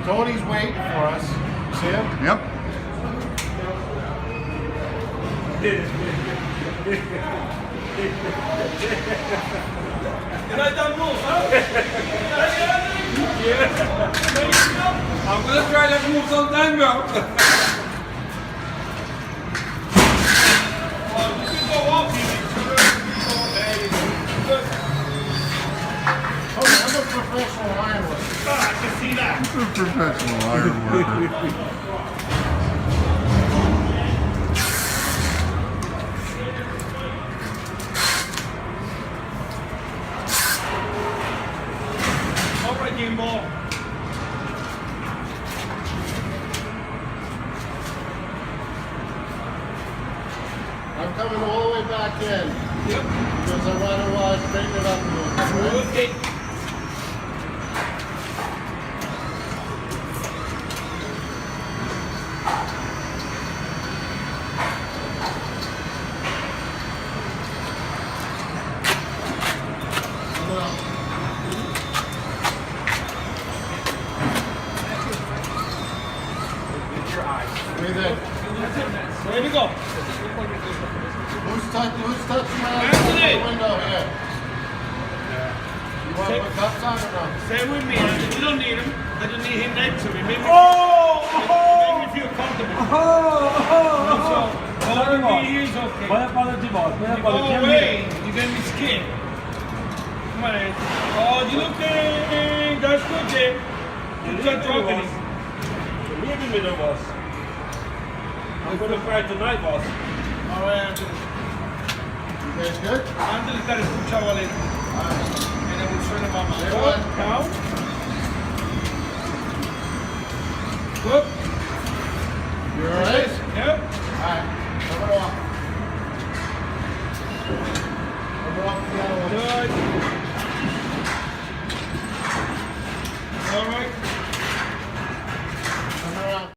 Tony's waiting for us. See him? Yep. Did I done move, huh? Yeah. I'm gonna try that move sometime, bro. You can go off, I'm a professional iron worker. I can see that. You're a professional iron worker. All right, game ball. I'm coming all the way back in Yep. because I want to straighten it up a little bit. Okay. Breathe in. Ready to go. Who's touching my Anthony. window here? You want to put cuffs on or no? Stay with me. You don't need him. I just need him next to me. Make me, make me feel comfortable. So, over me, he's okay. Vai para de volta, vai Go para de away. You get me scared. Come on. Oh, you looking. That's good, Jay. You got dropping it. Leave me there, boss. I'm gonna cry tonight, boss. All right, Anthony. You guys good? Anthony's got his two chavales. And then we'll turn him on. Say what? Down. Whoop. You alright? Yep. Alright. Come on.